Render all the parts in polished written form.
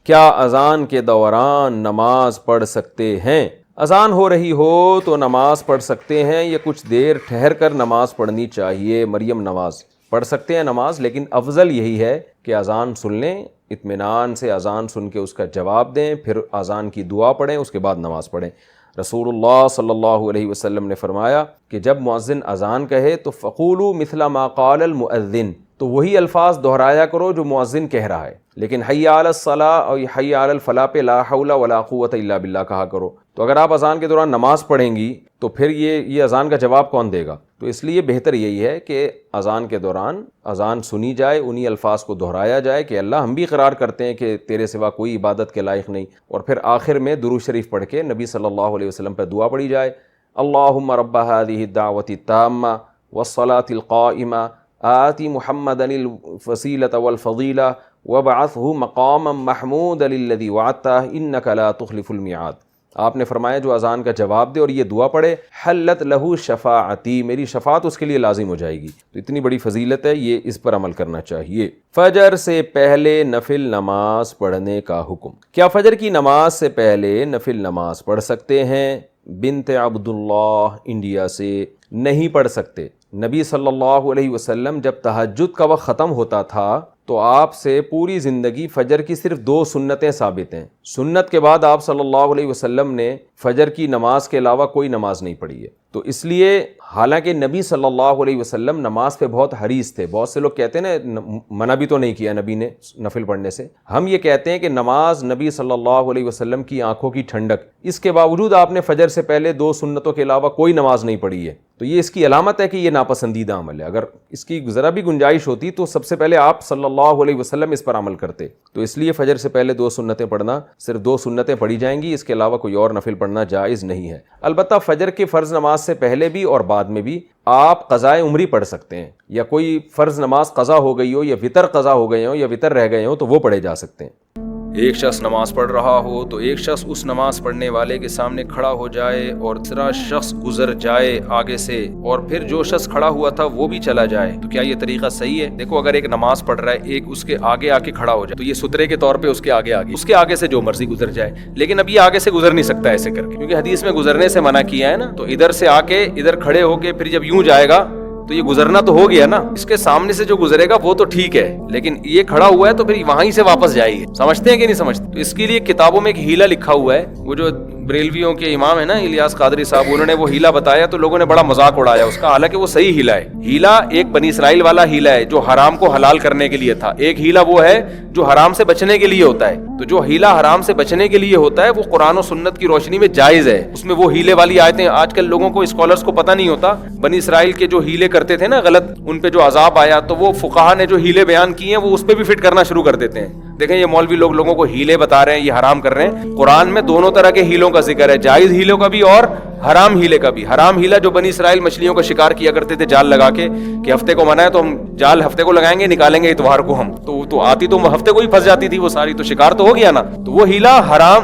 کیا اذان کے دوران نماز پڑھ سکتے ہیں؟ اذان ہو رہی ہو تو نماز پڑھ سکتے ہیں یا کچھ دیر ٹھہر کر نماز پڑھنی چاہیے؟ مریم نواز پڑھ سکتے ہیں نماز، لیکن افضل یہی ہے کہ اذان سن لیں، اطمینان سے اذان سن کے اس کا جواب دیں، پھر اذان کی دعا پڑھیں، اس کے بعد نماز پڑھیں۔ رسول اللہ صلی اللہ علیہ وسلم نے فرمایا کہ جب مؤذن اذان کہے تو فقولوا مثل ما قال المؤذن، تو وہی الفاظ دہرایا کرو جو مؤذن کہہ رہا ہے، لیکن حی علی الصلاۃ اور حی علی الفلاح پہ لا حول ولا قوت الا باللہ کہا کرو۔ تو اگر آپ اذان کے دوران نماز پڑھیں گی تو پھر یہ اذان کا جواب کون دے گا؟ تو اس لیے بہتر یہی ہے کہ اذان کے دوران اذان سنی جائے، انہی الفاظ کو دہرایا جائے کہ اللہ ہم بھی اقرار کرتے ہیں کہ تیرے سوا کوئی عبادت کے لائق نہیں، اور پھر آخر میں درود شریف پڑھ کے نبی صلی اللہ علیہ وسلم پہ دعا پڑھی جائے، اللہم رب هذه الدعوة التامة والصلاة القائمة آتی محمدا الوسیلة والفضیلہ وابعثہ مقاما محمودا الذی وعدتہ انک لا تخلف المیعاد۔ آپ نے فرمایا جو اذان کا جواب دے اور یہ دعا پڑھے، حلت لہ شفاعتی، میری شفاعت اس کے لیے لازم ہو جائے گی۔ تو اتنی بڑی فضیلت ہے، یہ اس پر عمل کرنا چاہیے۔ فجر سے پہلے نفل نماز پڑھنے کا حکم۔ کیا فجر کی نماز سے پہلے نفل نماز پڑھ سکتے ہیں؟ بنت عبداللہ انڈیا سے نہیں پڑھ سکتے۔ نبی صلی اللہ علیہ وسلم جب تہجد کا وقت ختم ہوتا تھا تو آپ سے پوری زندگی فجر کی صرف 2 سنتیں ثابت ہیں۔ سنت کے بعد آپ صلی اللہ علیہ وسلم نے فجر کی نماز کے علاوہ کوئی نماز نہیں پڑھی ہے۔ تو اس لیے حالانکہ نبی صلی اللہ علیہ وسلم نماز پہ بہت حریص تھے، بہت سے لوگ کہتے ہیں نا منع بھی تو نہیں کیا نبی نے نفل پڑھنے سے، ہم یہ کہتے ہیں کہ نماز نبی صلی اللہ علیہ وسلم کی آنکھوں کی ٹھنڈک، اس کے باوجود آپ نے فجر سے پہلے 2 سنتوں کے علاوہ کوئی نماز نہیں پڑھی ہے، تو یہ اس کی علامت ہے کہ یہ ناپسندیدہ عمل ہے۔ اگر اس کی ذرا بھی گنجائش ہوتی تو سب سے پہلے آپ صلی اللہ علیہ وسلم اس پر عمل کرتے۔ تو اس لیے فجر سے پہلے 2 سنتیں پڑھنا، صرف 2 سنتیں پڑھی جائیں گی، اس کے علاوہ کوئی اور نفل پڑھنا جائز نہیں ہے۔ البتہ فجر کی فرض نماز سے پہلے بھی اور بعد میں بھی آپ قضائے عمری پڑھ سکتے ہیں، یا کوئی فرض نماز قضا ہو گئی ہو یا وتر قضا ہو گئے ہوں یا وتر رہ گئے ہوں تو وہ پڑھے جا سکتے ہیں۔ ایک شخص نماز پڑھ رہا ہو تو ایک شخص اس نماز پڑھنے والے کے سامنے کھڑا ہو جائے اور دوسرا شخص گزر جائے آگے سے، اور پھر جو شخص کھڑا ہوا تھا وہ بھی چلا جائے، تو کیا یہ طریقہ صحیح ہے؟ دیکھو اگر ایک نماز پڑھ رہا ہے، ایک اس کے آگے آ کے کھڑا ہو جائے تو یہ سترے کے طور پہ اس کے آگے سے جو مرضی گزر جائے، لیکن اب یہ آگے سے گزر نہیں سکتا ایسے کر کے، کیونکہ حدیث میں گزرنے سے منع کیا ہے نا۔ تو ادھر سے آ کے ادھر کھڑے ہو کے پھر جب یوں جائے گا تو یہ گزرنا تو ہو گیا نا، اس کے سامنے سے جو گزرے گا وہ تو ٹھیک ہے، لیکن یہ کھڑا ہوا ہے تو پھر وہیں سے واپس جائے گی۔ سمجھتے ہیں کہ نہیں سمجھتے؟ تو اس کے لیے کتابوں میں ایک ہیلہ لکھا ہوا ہے، وہ جو بریلویوں کے امام ہے نا الیاس قادری صاحب، انہوں نے وہ ہیلہ بتایا تو لوگوں نے بڑا مذاق اڑایا اس کا، حالانکہ وہ صحیح ہیلہ ہے۔ ہیلہ ایک بنی اسرائیل والا ہیلہ ہے جو حرام کو حلال کرنے کے لیے تھا، ایک ہیلہ وہ ہے جو حرام سے بچنے کے لیے ہوتا ہے۔ تو جو ہیلہ حرام سے بچنے کے لیے ہوتا ہے وہ قرآن و سنت کی روشنی میں جائز ہے، اس میں وہ ہیلے والی آیتیں آج کل لوگوں کو، اسکالرز کو پتہ نہیں ہوتا، بنی اسرائیل کے جو ہیلے کرتے تھے نا غلط، ان پہ جو عذاب آیا تو وہ فقہا نے جو ہیلے بیان کیے ہیں وہ اس پہ بھی فٹ کرنا شروع کر دیتے ہیں۔ دیکھیں یہ مولوی لوگ لوگوں کو ہیلے بتا رہے ہیں، یہ حرام کر رہے ہیں۔ قرآن میں دونوں طرح کے ہیلوں کا ذکر ہے، جائز ہیلوں کا بھی اور حرام ہیلے کا بھی۔ حرام ہیلہ جو بنی اسرائیل مچھلیوں کا شکار کیا کرتے تھے جال لگا کے، کہ ہفتے کو منع ہے تو ہم جال ہفتے کو لگائیں گے، نکالیں گے اتوار کو ہم، تو آتی تو ہفتے کو ہی پھنس جاتی تھی وہ ساری، تو شکار تو ہو گیا نا۔ تو وہ ہیلہ حرام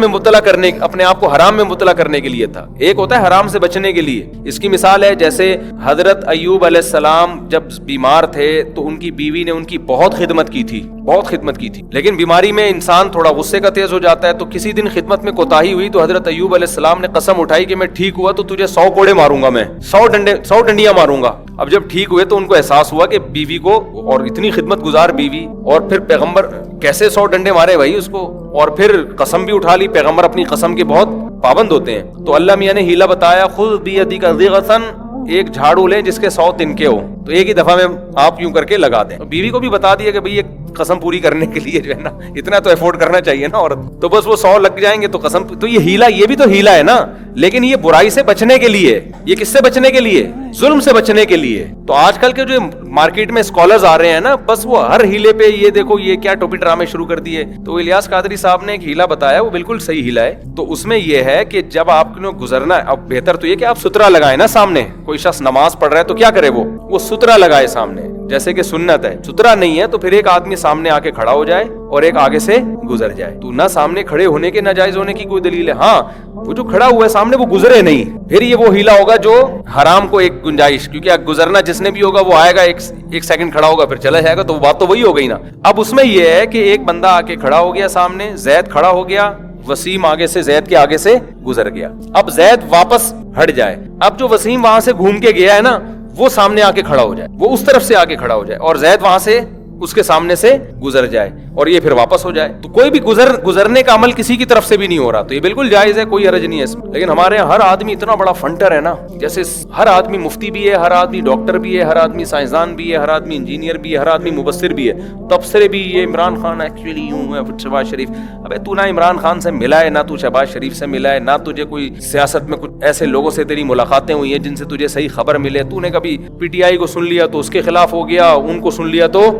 میں مبتلا کرنے، اپنے آپ کو حرام میں مبتلا کرنے کے لیے تھا، ایک ہوتا ہے حرام سے بچنے کے لیے۔ اس کی مثال ہے جیسے حضرت ایوب علیہ السلام جب بیمار تھے تو ان کی بیوی نے ان کی بہت خدمت کی تھی، لیکن بیماری میں انسان تھوڑا غصے کا تیز ہو جاتا ہے، تو کسی دن خدمت میں کوتاہی ہوئی تو حضرت ایوب علیہ السلام نے قسم اٹھائی کہ میں ٹھیک ہوا تو تجھے 100 کوڑے ماروں گا، میں 100 ڈنڈیاں ماروں گا۔ اب جب ٹھیک ہوئے تو ان کو احساس ہوا کہ بیوی کو، اور اتنی خدمت گزار بیوی، اور پھر پیغمبر کیسے 100 ڈنڈے مارے بھائی اس کو، اور پھر قسم بھی اٹھا لی، پیغمبر اپنی قسم کے بہت پابند ہوتے ہیں۔ تو اللہ میاں نے ہیلہ بتایا، خذ بیدک ضغثا، ایک جھاڑو لیں جس کے 100 تنکے ہو، تو ایک ہی دفعہ میں آپ یوں کر کے لگا دیں۔ بیوی کو بھی بتا دیا کہ بھئی یہ قسم پوری کرنے کے لیے جو ہے نا اتنا تو افورڈ کرنا چاہیے نا عورت، تو بس وہ 100 لگ جائیں گے تو قسم، تو یہ ہیلہ، یہ بھی تو ہیلہ ہے نا، لیکن یہ برائی سے بچنے کے لیے، یہ کس سے بچنے کے لیے؟ ظلم سے بچنے کے لیے۔ تو آج کل کے جو مارکیٹ میں اسکالرز آ رہے ہیں نا، بس وہ ہر ہیلے پہ یہ دیکھو یہ کیا ٹوپی ڈرامے شروع کر دیے۔ تو الیاس قادری صاحب نے ایک ہیلہ بتایا، وہ بالکل صحیح ہیلہ ہے۔ تو اس میں یہ ہے کہ جب آپ کو گزرنا ہے، اب بہتر تو یہ کہ آپ سترا لگائیں نا سامنے، کوئی شخص نماز پڑھ رہا ہے تو کیا کرے، وہ سترا لگائے سامنے، جیسے کہ سنت ہے. ستھرا نہیں ہے تو پھر ایک آدمی سامنے آ کے کھڑا ہو جائے اور ایک آگے سے گزر جائے. تو نہ سامنے کھڑے ہونے کے ناجائز ہونے کی کوئی دلیل ہے, ہاں وہ جو کھڑا ہوا ہے سامنے وہ گزرے نہیں, پھر یہ وہ ہیلا ہوگا جو حرام کو ایک گنجائش, کیونکہ گزرنا جس نے بھی ہوگا وہ آئے گا ایک سیکنڈ کھڑا ہوگا پھر چلا جائے گا, تو بات تو وہی ہو گئی نا. اب اس میں یہ ہے کہ ایک بندہ آ کے کھڑا ہو گیا سامنے, زید کھڑا ہو گیا, وسیم آگے سے زید کے آگے سے گزر گیا. اب زید واپس ہٹ جائے, اب جو وسیم وہاں سے گھوم کے گیا ہے نا وہ سامنے آ کے کھڑا ہو جائے, وہ اس طرف سے آ کے کھڑا ہو جائے اور زید وہاں سے اس کے سامنے سے گزر جائے اور یہ پھر واپس ہو جائے. تو کوئی بھی گزرنے کا عمل کسی کی طرف سے بھی نہیں ہو رہا, تو یہ بالکل جائز ہے, کوئی حرج نہیں ہے اس میں. لیکن ہمارے یہاں ہر آدمی اتنا بڑا فنٹر ہے نا, جیسے ہر آدمی مفتی بھی ہے, ہر آدمی ڈاکٹر بھی ہے, ہر آدمی سائنسدان بھی ہے, ہر آدمی انجینئر بھی ہے, ہر آدمی مبصر بھی ہے, تبصرے بھی, یہ عمران خان ایکچولی یوں ہے, شہباز شریف. ابے تو نہ عمران خان سے ملا ہے, نہ تو شہباز شریف سے ملا ہے, نہ تجھے کوئی سیاست میں کچھ ایسے لوگوں سے تیری ملاقاتیں ہوئی ہیں جن سے تجھے صحیح خبر ملے. تو نے کبھی پی ٹی آئی کو سن لیا تو اس کے خلاف ہو گیا, ان کو سن لیا تو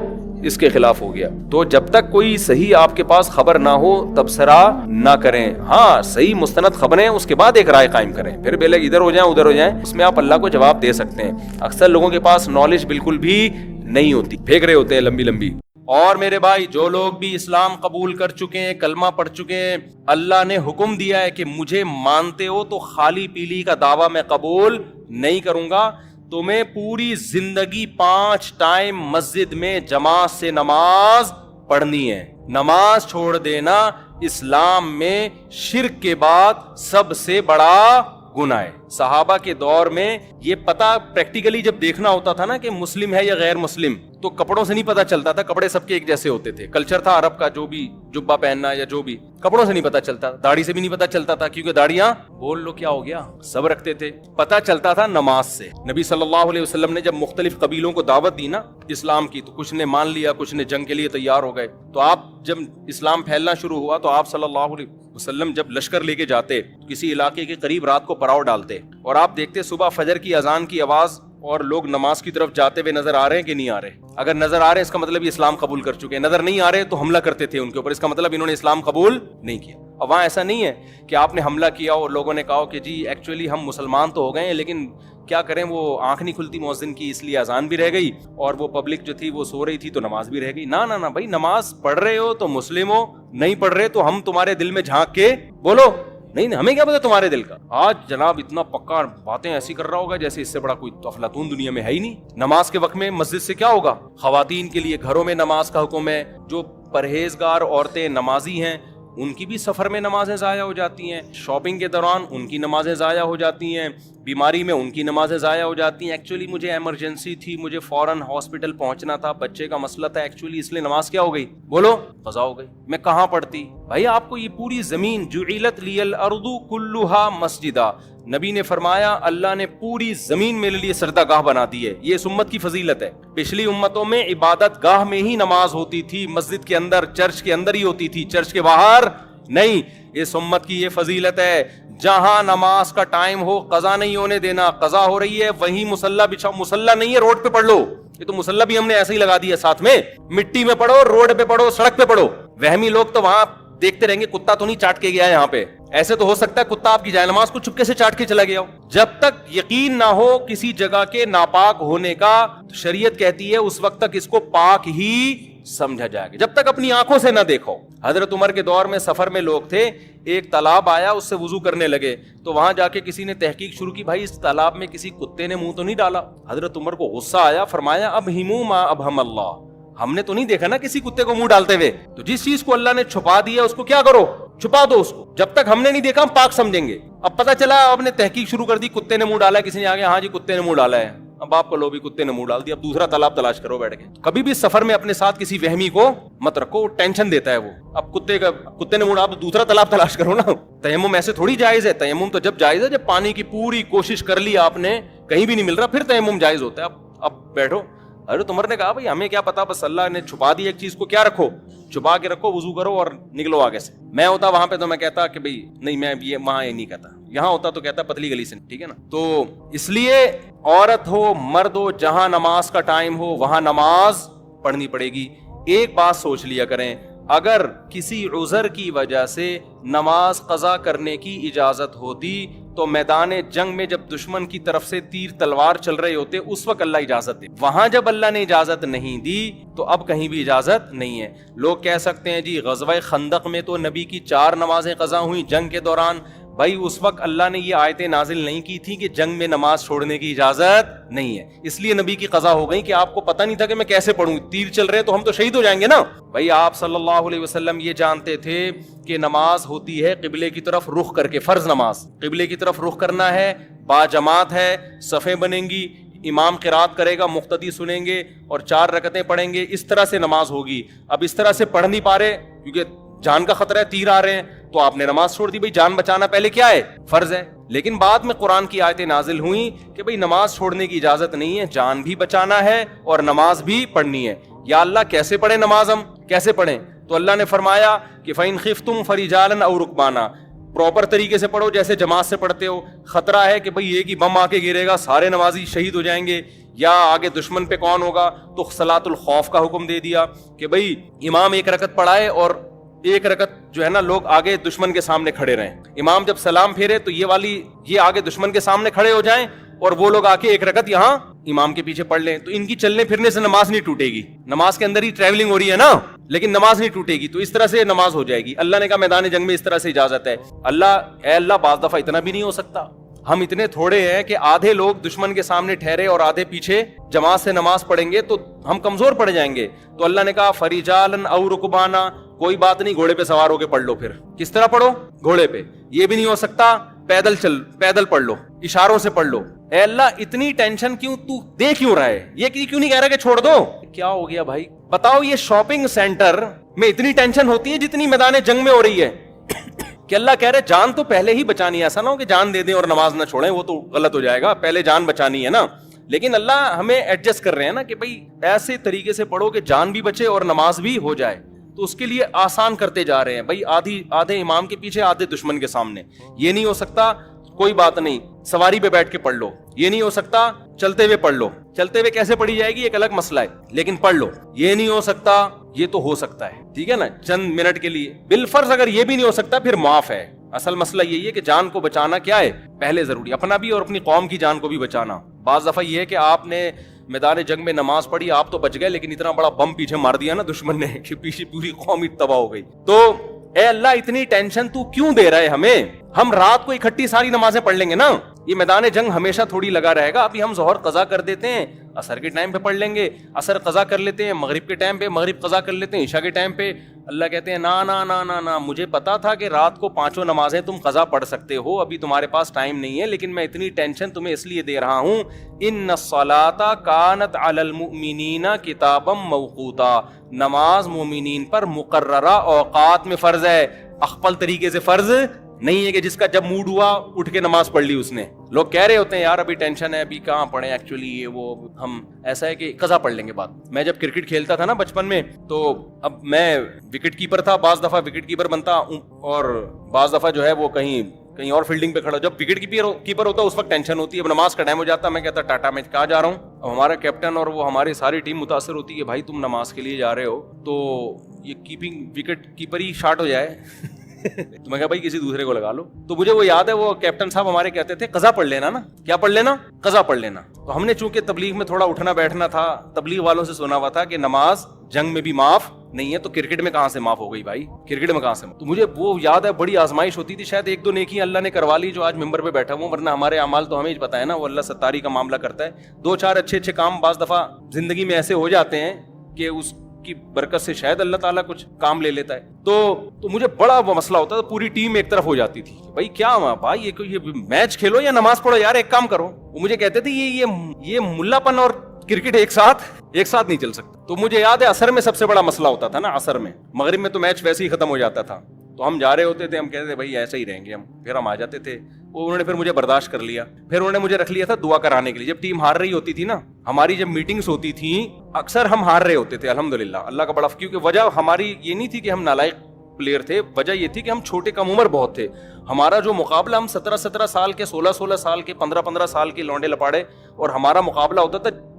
اس کے خلاف ہو گیا. تو جب تک کوئی صحیح آپ کے پاس خبر نہ ہو تبصرہ نہ کریں. ہاں صحیح مستند خبریں اس کے بعد ایک رائے قائم کریں, پھر پہلے ادھر ہو جائیں ادھر ہو جائیں, اس میں آپ اللہ کو جواب دے سکتے ہیں. اکثر لوگوں کے پاس نالج بالکل بھی نہیں ہوتی, پھینک رہے ہوتے ہیں لمبی لمبی. اور میرے بھائی جو لوگ بھی اسلام قبول کر چکے ہیں, کلمہ پڑھ چکے ہیں, اللہ نے حکم دیا ہے کہ مجھے مانتے ہو تو خالی پیلی کا دعویٰ میں قبول نہیں کروں گا. تمہیں پوری زندگی 5 ٹائم مسجد میں جماعت سے نماز پڑھنی ہے. نماز چھوڑ دینا اسلام میں شرک کے بعد سب سے بڑا گناہ ہے. صحابہ کے دور میں یہ پتہ پریکٹیکلی جب دیکھنا ہوتا تھا نا کہ مسلم ہے یا غیر مسلم, تو کپڑوں سے نہیں پتا چلتا تھا, کپڑے سب کے ایک جیسے ہوتے تھے, کلچر تھا عرب کا, جو بھی جبہ پہننا یا جو بھی, کپڑوں سے نہیں پتا چلتا, داڑھی سے بھی نہیں پتا چلتا تھا, کیونکہ داڑیاں بول لو کیا ہو گیا سب رکھتے تھے. پتا چلتا تھا نماز سے. نبی صلی اللہ علیہ وسلم نے جب مختلف قبیلوں کو دعوت دی نا اسلام کی, تو کچھ نے مان لیا, کچھ نے جنگ کے لیے تیار ہو گئے. تو آپ جب اسلام پھیلنا شروع ہوا تو آپ صلی اللہ علیہ وسلم جب لشکر لے کے جاتے کسی علاقے کے قریب, رات کو پڑاؤ ڈالتے اور آپ دیکھتے صبح فجر کی اذان کی آواز اور لوگ نماز کی طرف جاتے ہوئے نظر آ رہے ہیں کہ نہیں آ رہے. اگر نظر آ رہے ہیں اس کا مطلب یہ اسلام قبول کر چکے ہیں, نظر نہیں آ رہے تو حملہ کرتے تھے ان کے اوپر, اس کا مطلب انہوں نے اسلام قبول نہیں کیا. اور وہاں ایسا نہیں ہے کہ آپ نے حملہ کیا اور لوگوں نے کہا کہ جی ایکچولی ہم مسلمان تو ہو گئے ہیں لیکن کیا کریں وہ آنکھ نہیں کھلتی مؤذن کی, اس لیے اذان بھی رہ گئی اور وہ پبلک جو تھی وہ سو رہی تھی تو نماز بھی رہ گئی. نہ نہ بھائی, نماز پڑھ رہے ہو تو مسلم ہو, نہیں پڑھ رہے تو ہم تمہارے دل میں جھانک کے بولو, نہیں ہمیں کیا پتا تمہارے دل کا. آج جناب اتنا پکا باتیں ایسی کر رہا ہوگا جیسے اس سے بڑا کوئی افلاطون دنیا میں ہے ہی نہیں. نماز کے وقت میں مسجد سے کیا ہوگا, خواتین کے لیے گھروں میں نماز کا حکم ہے. جو پرہیزگار عورتیں نمازی ہیں ان کی بھی سفر میں نمازیں ضائع ہو جاتی ہیں, شاپنگ کے دوران ان کی نمازیں ضائع ہو جاتی ہیں, بیماری میں ان کی نمازیں ضائع ہو جاتی ہیں. ایکچولی مجھے ایمرجنسی تھی, مجھے فوراً ہاسپٹل پہنچنا تھا, بچے کا مسئلہ تھا ایکچولی, اس لیے نماز کیا ہو گئی, بولو قضا ہو گئی. میں کہاں پڑھتی بھائی, آپ کو یہ پوری زمین جعلت لی الارض کلھا مسجدا, نبی نے فرمایا اللہ نے پوری زمین میرے لیے سجدہ گاہ بنا دی ہے. یہ اس امت کی فضیلت ہے. پچھلی امتوں میں عبادت گاہ میں ہی نماز ہوتی تھی, مسجد کے اندر چرچ کے اندر ہی ہوتی تھی, چرچ کے باہر نہیں. اس امت کی یہ فضیلت ہے, جہاں نماز کا ٹائم ہو قضا نہیں ہونے دینا. قضا ہو رہی ہے وہیں مصلی بچھاؤ, مصلی نہیں ہے روڈ پہ پڑھ لو, یہ تو مصلی بھی ہم نے ایسے ہی لگا دیا ساتھ میں, مٹی میں پڑھو, روڈ پہ پڑھو, سڑک پہ پڑھو. وہمی لوگ تو وہاں دیکھتے رہیں گے کتا تو نہیں چاٹ کے گیا ہے یہاں پہ, ایسے تو ہو سکتا ہے کتا آپ کی جائے نماز کو چپکے سے چاٹ کے چلا گیا ہو. جب تک یقین نہ ہو کسی جگہ کے ناپاک ہونے کا, تو شریعت کہتی ہے اس وقت تک اس کو پاک ہی سمجھا جائے گا, جب تک اپنی آنکھوں سے نہ دیکھو. حضرت عمر کے دور میں سفر میں لوگ تھے, ایک تالاب آیا, اس سے وضو کرنے لگے, تو وہاں جا کے کسی نے تحقیق شروع کی, بھائی اس تالاب میں کسی کتے نے منہ تو نہیں ڈالا. حضرت عمر کو غصہ آیا, فرمایا اب ہمو ما ابہم اللہ, ہم نے تو نہیں دیکھا نا کسی کتے کو منہ ڈالتے ہوئے, تو جس چیز کو اللہ نے چھپا دیا اس کو کیا کرو, چھپا دو اس کو, جب تک ہم نے نہیں دیکھا ہم پاک سمجھیں گے. اب پتہ چلا آپ نے تحقیق شروع کر دی, کتے نے منہ ڈالا ہے, کسی نے آگے ہاں جی کتے نے منہ ڈالا ہے, اب آپ کو لو بھی کتے نے منہ ڈال دیا, اب دوسرا تالاب تلاش کرو بیٹھ کے. کبھی بھی سفر میں اپنے ساتھ کسی وہمی کو مت رکھو, ٹینشن دیتا ہے وہ. اب کتے نے منہ ڈالا تو دوسرا تالاب تلاش کرو نا. تیمم ایسے تھوڑی جائز ہے, تیمم تو جب جائز ہے جب پانی کی پوری کوشش کر لی آپ نے, کہیں بھی نہیں مل رہا, پھر تیمم جائز ہوتا ہے. اب بیٹھو. حضرت عمر نے کہا بھائی ہمیں کیا پتا, بس اللہ نے چھپا دی ایک چیز کو, کیا رکھو, چھپا کے رکھو, وضو کرو اور نکلو آگے سے. میں ہوتا وہاں پہ تو میں کہتا کہ بھائی نہیں, میں یہ وہاں یہ نہیں کہتا, یہاں ہوتا تو کہتا پتلی گلی سے, ٹھیک ہے نا. تو اس لیے عورت ہو مرد ہو, جہاں نماز کا ٹائم ہو وہاں نماز پڑھنی پڑے گی. ایک بات سوچ لیا کریں, اگر کسی عذر کی وجہ سے نماز قضا کرنے کی اجازت ہوتی تو میدان جنگ میں جب دشمن کی طرف سے تیر تلوار چل رہے ہوتے اس وقت اللہ اجازت دے. وہاں جب اللہ نے اجازت نہیں دی تو اب کہیں بھی اجازت نہیں ہے. لوگ کہہ سکتے ہیں جی غزوہ خندق میں تو نبی کی 4 نمازیں قضا ہوئیں جنگ کے دوران. بھائی اس وقت اللہ نے یہ آیتیں نازل نہیں کی تھی کہ جنگ میں نماز چھوڑنے کی اجازت نہیں ہے, اس لیے نبی کی قضا ہو گئی کہ آپ کو پتہ نہیں تھا کہ میں کیسے پڑھوں, تیر چل رہے تو ہم تو شہید ہو جائیں گے نا. بھائی آپ صلی اللہ علیہ وسلم یہ جانتے تھے کہ نماز ہوتی ہے قبلے کی طرف رخ کر کے, فرض نماز قبلے کی طرف رخ کرنا ہے, با جماعت ہے, صفیں بنیں گی, امام قرات کرے گا, مقتدی سنیں گے اور 4 رکعتیں پڑھیں گے, اس طرح سے نماز ہوگی. اب اس طرح سے پڑھ نہیں پا رہے کیونکہ جان کا خطرہ ہے, تیر آ رہے ہیں, تو آپ نے نماز چھوڑ دی. بھائی جان بچانا پہلے کیا ہے, فرض ہے. لیکن بعد میں قرآن کی آیتیں نازل ہوئیں کہ بھئی نماز چھوڑنے کی اجازت نہیں ہے, جان بھی بچانا ہے اور نماز بھی پڑھنی ہے. یا اللہ کیسے پڑھیں نماز, ہم کیسے پڑھیں؟ تو اللہ نے فرمایا کہ فَإِنْ خِفْتُمْ فَرِجَالًا أَوْ رُكْبَانًا, پراپر طریقے سے پڑھو جیسے جماعت سے پڑھتے ہو. خطرہ ہے کہ بھئی ایک ہی بم آ کے گرے گا, سارے نمازی شہید ہو جائیں گے, یا آگے دشمن پہ کون ہوگا, تو صلاۃ الخوف کا حکم دے دیا کہ بھئی امام 1 رکعت پڑھائے اور 1 رکعت جو ہے نا لوگ آگے دشمن کے سامنے کھڑے رہیں. امام جب سلام پھیرے تو یہ آگے دشمن کے سامنے کھڑے ہو جائیں اور وہ لوگ آ کے 1 رکعت یہاں امام کے پیچھے پڑھ لیں. تو ان کی چلنے پھرنے سے نماز نہیں ٹوٹے گی, نماز کے اندر ہی ٹریولنگ ہو رہی ہے نا, لیکن نماز نہیں ٹوٹے گی. تو اس طرح سے نماز ہو جائے گی. اللہ نے کہا میدان جنگ میں اس طرح سے اجازت ہے. اے اللہ بعض دفعہ اتنا بھی نہیں ہو سکتا, ہم اتنے تھوڑے ہیں کہ آدھے لوگ دشمن کے سامنے ٹھہرے اور آدھے پیچھے جماعت سے نماز پڑھیں گے تو ہم کمزور پڑ جائیں گے. تو اللہ نے کہا فریجالن او رکبانا, کوئی بات نہیں, گھوڑے پہ سوار ہو کے پڑھ لو. پھر کس طرح پڑھو, گھوڑے پہ. یہ بھی نہیں ہو سکتا, پیدل پڑھ لو, اشاروں سے پڑھ لو. اے اللہ اتنی ٹینشن کیوں, تو دے کیوں رہا ہے, یہ کیوں نہیں کہہ رہا کہ چھوڑ دو؟ کیا ہو گیا بھائی بتاؤ, یہ شاپنگ سینٹر میں اتنی ٹینشن ہوتی ہے جتنی میدان جنگ میں ہو رہی ہے کہ اللہ کہہ رہے جان تو پہلے ہی بچانی ہے. ایسا نہ ہو کہ جان دے دیں اور نماز نہ چھوڑیں, وہ تو غلط ہو جائے گا, پہلے جان بچانی ہے نا. لیکن اللہ ہمیں ایڈجسٹ کر رہے ہیں نا کہ بھئی ایسے طریقے سے پڑھو کہ جان بھی بچے اور نماز بھی ہو جائے. تو اس کے لیے آسان کرتے جا رہے ہیں. بھئی آدھے امام کے پیچھے, آدھے دشمن کے سامنے. یہ نہیں ہو سکتا, کوئی بات نہیں, سواری پہ بیٹھ کے پڑھ لو. یہ نہیں ہو سکتا, چلتے ہوئے پڑھ لو. چلتے ہوئے کیسے پڑھی جائے گی ایک الگ مسئلہ ہے, لیکن پڑھ لو. یہ نہیں ہو سکتا, یہ تو ہو سکتا ہے, ٹھیک ہے نا, چند منٹ کے لیے. بالفرض اگر یہ بھی نہیں ہو سکتا پھر معاف ہے. اصل مسئلہ یہی ہے کہ جان کو بچانا کیا ہے پہلے ضروری, اپنا بھی اور اپنی قوم کی جان کو بھی بچانا. بعض دفعہ یہ ہے کہ آپ نے میدان جنگ میں نماز پڑھی, آپ تو بچ گئے, لیکن اتنا بڑا بم پیچھے مار دیا نا دشمن نے کہ پیچھے پوری قوم ہی تباہ ہو گئی. تو اے اللہ اتنی ٹینشن تو کیوں دے رہا ہے ہمیں, ہم رات کو اکٹھی ساری نمازیں پڑھ لیں گے نا. یہ میدان جنگ ہمیشہ تھوڑی لگا رہے گا. ابھی ہم ظہر قضا کر دیتے ہیں, عصر کے ٹائم پہ پڑھ لیں گے, عصر قضا کر لیتے ہیں, مغرب کے ٹائم پہ مغرب قضا کر لیتے ہیں, عشاء کے ٹائم پہ. اللہ کہتے ہیں نا نا نا نا نا, مجھے پتا تھا کہ رات کو 5 نمازیں تم قضا پڑھ سکتے ہو, ابھی تمہارے پاس ٹائم نہیں ہے, لیکن میں اتنی ٹینشن تمہیں اس لیے دے رہا ہوں. ان الصلاۃ کانت علی المؤمنین کتابا موقوتا, نماز مومنین پر مقررہ اوقات میں فرض ہے, اخپل طریقے سے فرض نہیں ہے کہ جس کا جب موڈ ہوا اٹھ کے نماز پڑھ لی اس نے. لوگ کہہ رہے ہوتے ہیں یار ابھی ٹینشن ہے, ابھی کہاں پڑھیں, ایکچولی یہ وہ ہم ایسا ہے کہ قضا پڑھ لیں گے بعد. میں جب کرکٹ کھیلتا تھا نا بچپن میں, تو اب میں وکٹ کیپر تھا, بعض دفعہ وکٹ کیپر بنتا اور بعض دفعہ جو ہے وہ کہیں اور فیلڈنگ پہ کھڑا. جب وکٹ کیپر ہوتا اس وقت ٹینشن ہوتی ہے, اب نماز کا ٹائم ہو جاتا, میں کہتا ٹاٹا میں کہاں جا رہا ہوں. اب ہمارا کیپٹن اور وہ ہماری ساری ٹیم متاثر ہوتی ہے, بھائی تم نماز کے لیے جا رہے ہو تو یہ وکٹ کیپر ہی شارٹ ہو جائے تو میں کہا بھائی کسی دوسرے کو لگا لو. تو مجھے وہ یاد ہے, وہ کیپٹن صاحب ہمارے کہتے تھے قضا پڑھ لینا نا. کیا پڑھ لینا؟ قضا پڑھ لینا. تو ہم نے چونکہ تبلیغ میں تھوڑا اٹھنا بیٹھنا تھا, تبلیغ والوں سے سنا ہوا تھا کہ نماز جنگ میں بھی معاف نہیں ہے, تو کرکٹ میں کہاں سے معاف ہو گئی بھائی, کرکٹ میں کہاں سے. تو مجھے وہ یاد ہے, بڑی آزمائش ہوتی تھی, شاید 1-2 نیکی اللہ نے کروا لی جو آج ممبر پہ بیٹھا ہوں, ورنہ ہمارے اعمال تو ہمیں پتہ ہے نا, وہ اللہ ستاری کا معاملہ کرتا ہے. 2-4 اچھے کام بعض دفعہ زندگی میں ایسے ہو جاتے ہیں کہ اس کی برکت سے شاید اللہ تعالیٰ کچھ کام لے لیتا ہے. تو مجھے بڑا وہ مسئلہ ہوتا تھا, پوری ٹیم ایک طرف ہو جاتی تھی, بھائی کیا بھائی یہ میچ کھیلو یا نماز پڑھو یار, ایک کام کرو. وہ مجھے کہتے تھے یہ ملا پن اور کرکٹ ایک ساتھ نہیں چل سکتا. تو مجھے یاد ہے عصر میں سب سے بڑا مسئلہ ہوتا تھا نا, عصر میں. مغرب میں تو میچ ویسے ہی ختم ہو جاتا تھا, تو ہم جا رہے ہوتے تھے, ہم کہتے تھے بھائی ایسے ہی رہیں گے ہم, پھر ہم آ جاتے تھے. وہ انہوں نے پھر مجھے برداشت کر لیا, پھر انہوں نے مجھے رکھ لیا تھا دعا کرانے کے لیے. جب ٹیم ہار رہی ہوتی تھی نا, ہماری جب میٹنگز ہوتی تھیں اکثر ہم ہار رہے ہوتے تھے, الحمدللہ اللہ کا بڑا, کیونکہ وجہ ہماری یہ نہیں تھی کہ ہم نالائق پلیئر تھے, وجہ یہ تھی کہ ہم چھوٹے کم عمر بہت تھے. ہمارا جو مقابلہ, ہم 17 سال کے, 16 سال کے, 15 سال کے لونڈے لپاڑے, اور ہمارا مقابلہ ہوتا تھا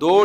2